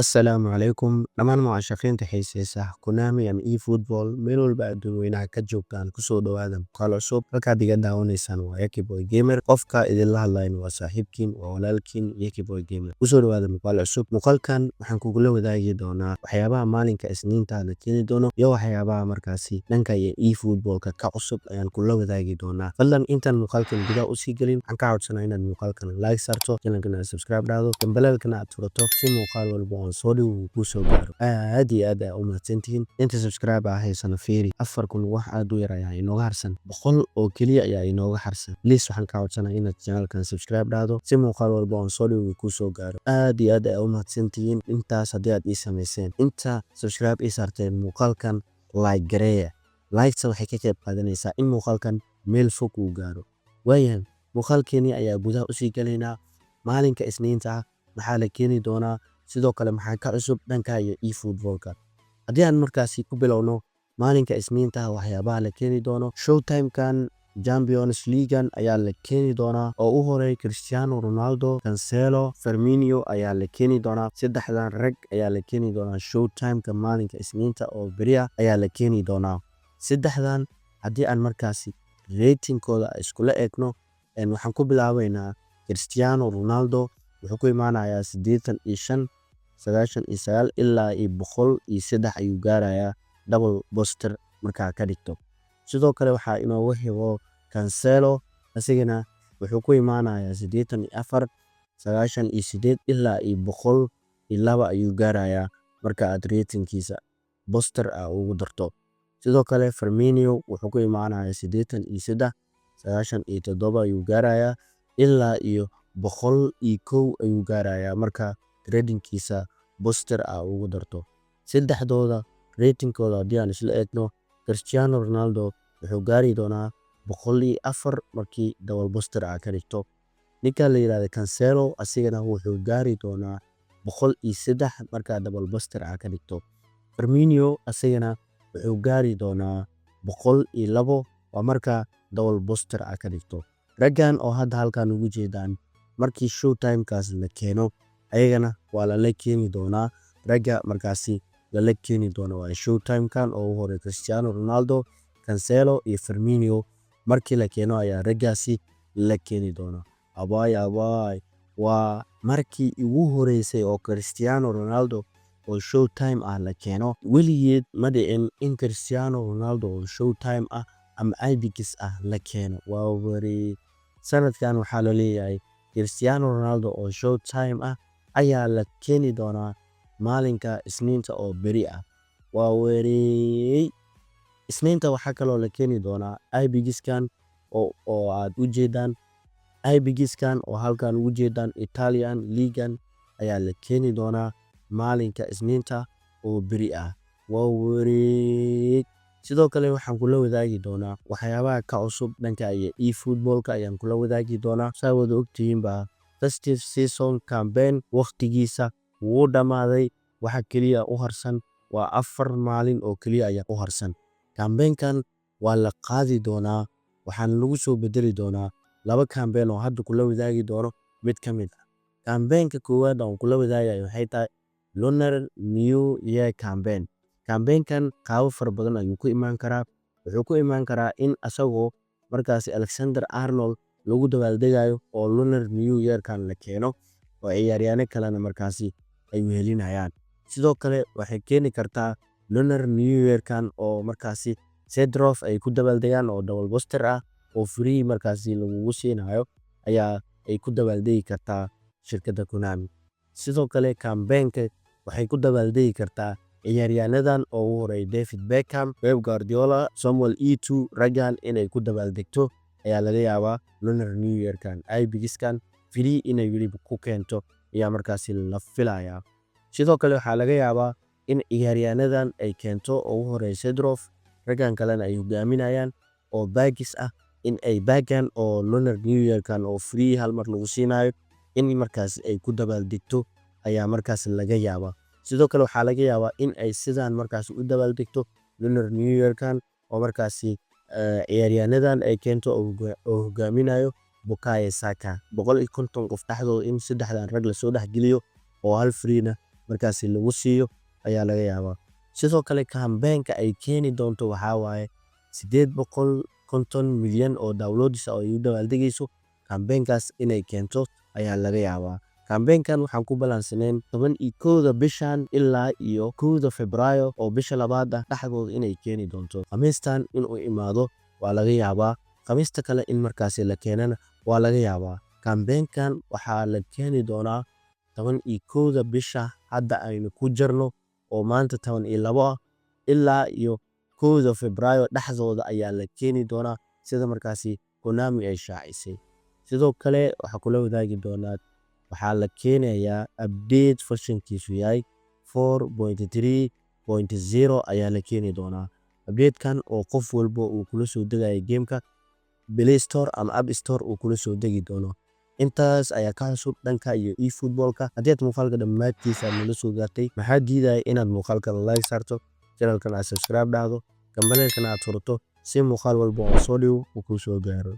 Assalaamu calaykum dhammaan mucaashaqiinta xiisaysa Konami ama eFootball meel walba adduunweynaha ka joogtaan kusoo dhawaada muuqaal cusub halkaad iga daawanaysaan waa Yakiboy Gamer qofka idinla hadlayna waa saaxiibkiin waa walaalkiin Yakiboy Gamer kusoo dhawaada muuqaal cusub muuqaalkan waxaan kugula wadaagi doonaa waxyaabaha maalinka Isniinta la keeni doono iyo waxyaabaha markaasi dhanka iyo eFootballka ka cusub ayaan kula wadaagi doonaa fadlan intaan muuqaalkan gudaha u sii gelin waxaan ka codsanayaa inaad muuqaalkan like sarto channelkana subscribe dhahdo gambaleelkana aad furato si muuqaal walba soo dhigu ku soo gaaro aad iyo aad u mahadsantihiin inta subscribe ah haysana fiiri 4000 wax aad u yar ayaa inooga harsan 100 oo kaliya ayaa inooga harsan please waxaan ka codsanayaa inaad channelkan subscribe dhahdo si muuqaal walba oo soo dhigu ku soo gaaro aad iyo aad u mahadsantihiin intaas haddii aad ii sameyseen inta subscribe ii saarteen muuqaalkan like gareeya like waxay ka qayb qaadanaysaa in muuqaalkan meel fog uu gaaro waayahan muuqaalkeeni ayaa gudaha u sii galaynaa maalinka Isniinta maxaa la keeni doonaa sidoo kale maxaa ka cusub dhanka iyo eFootballka haddii aan markaasi ku bilowno maalinka Isniinta waxyaabaha la keeni doono showtime-kan Champions League ayaa la keeni doonaa oo u horeey Cristiano Ronaldo Cancelo Firmino ayaa la keeni doonaa saddexdan rag ayaa la keeni doonaa showtime-ka maalinka Isniinta oo beriya ayaa la keeni doonaa saddexdan haddii aan markaasi ratingkooda iskula eegno waxaan ku bilaabaynaa Cristiano Ronaldo wuxuu ku imaanayaa 85 99 ilaa 103 ayuu gaarayaa double booster markaa ka dhigto sidoo kale waxaa inoogu xigo Cancelo asigana wuxuu ku imaanayaa 84 98 ilaa 102 ayuu gaarayaa marka aad ratingkiisa booster ugu darto sidoo kale Firmino wuxuu ku imaanayaa 83 97 ayuu gaarayaa ilaa 101 ayuu gaarayaa marka ratingkiisa booster ugu darto saddexdooda ratingkooda haddii aan isla eegno Cristiano Ronaldo wuxuu gaari doonaa 104 markii double booster ka dhigto ninka la yiraahdo Cancelo asigana wuxuu gaari doonaa 103 marka double booster ka dhigto Firmino asigana wuxuu gaari doonaa 102 waa marka double booster ka dhigto raggan oo hadda halkan ugu jeedaan markii showtime-kaas la keeno ayagana waa la keeni doonaa ragga markaasi la keeni doona waa showtime-kan oo u horeey Cristiano Ronaldo Cancelo iyo Firmino markii la keeno ayaa raggaasi la keeni doona abaay waa markii ugu horeysay oo Cristiano Ronaldo oo showtime la keeno weligeed ma dhicin in Cristiano Ronaldo oo showtime ama IBX la keeno waa wari sanadkan waxaa la leeyahay Cristiano Ronaldo oo showtime ayaa la keeni doonaa maalinka Isniinta oo beri waa wari Isniinta waxaa kaloo la keeni doonaa IBX-kan oo aad u jeedaan IBX-kan oo halkan ugu jeedaan Italian League ayaa la keeni doonaa maalinka Isniinta oo beri waa wari sidoo kale waxaan kula wadaagi doonaa waxyaabaha ka cusub dhanka iyo eFootballka ayaan kula wadaagi doonaa saa wada ogtihiinba festive season campaign waqtigiisa wuu dhamaaday waxa kaliya u harsan waa 4 maalin oo kaliya ayaa u harsan campaign-kan waa la qaadi doonaa waxaan lagu soo bedeli doonaa 2 campaign oo hadda kula wadaagi doono mid ka mid campaign-ka koowaad oo kula wadaagayo waxay tahay Lunar New Year campaign-kan qaabo far badan ayuu ku imaan karaa wuxuu ku imaan karaa in asagoo markaasi Alexander Arnold lagu dabaaldegayo oo Lunar New Year-kan la keeno oo ciyaaryahanno kalena markaasi ay wehelinayaan sidoo kale waxay keeni kartaa Lunar New Year-kan oo markaasi Sedrof ay ku dabaaldegaan oo double booster oo free markaasi lagu siinayo ayaa ay ku dabaaldegi kartaa shirkadda Konami sidoo kale campaign-ka waxay ku dabaaldegi kartaa ciyaaryahannadan oo u horeey David Beckham Pep Guardiola Samuel Eto'o raggan inay ku dabaaldegto ayaa laga yaabaa Lunar New Year-kan IBX-kan free inay weliba ku keento ayaa markaasi la filayaa sidoo kale waxaa laga yaabaa in ciyaaryahannadan ay keento oo u horeey Sedrof raggan kalena ay hogaaminayaan oo bagis in ay bagan oo Lunar New Year-kan oo free hal mar lagu siinayo in markaasi ay ku dabaaldegto ayaa markaasi laga yaabaa sidoo kale waxaa laga yaabaa in ay sidaan markaasi u dabaaldegto Lunar New Year-kan oo markaasi ciyaaryahannadan ay keento oo hogaaminayo Bukayo Saka 150 qof dhaxdooda in saddexdan rag la soo dhaxgeliyo oo hal freena markaasi lagu siiyo ayaa laga yaabaa. Sidoo kale campaign-ka ay keeni doonto waxaa waaye 850 milyan oo downloads oo ay u dabaaldegayso. Campaign-kaas inay keento ayaa laga yaabaa. Campaign-kan waxaan ku balansaneen 11 bishan ilaa iyo 1 Febraayo oo bisha labaad ah dhexdooda inay keeni doonto. Khamiistan inuu imaado waa laga yaabaa. Khamiista kale in markaasi la keenana waa laga yaabaa. Campaign-kan waxaa la keeni doonaa 11 bisha hadda aynu ku jirno oo maanta 12 ah ilaa iyo 1 Febraayo dhexdooda ayaa la keeni doonaa sida markaasi Konami ay shaacisay. Sidoo kale waxaa kula wadaagi doonaa waxaa la keenayaa update version-kiisu yahay 4.3.0 ayaa la keeni doonaa. Update-kan oo qof walba uu kula soo degayo gameka Play Store ama App Store uu kula soo degi doono. Intaas ayaa ka cusub dhanka iyo eFootball-ka. Haddii aad muuqaalka dhammaadkiisa aad nala soo gaartay, maxaa diidaya inaad muuqaalka like saarto, channelkan aad subscribe dhahdo, gambaleelkana aad furato si muuqaal walba oo soo dhigo uu kuu soo gaaro.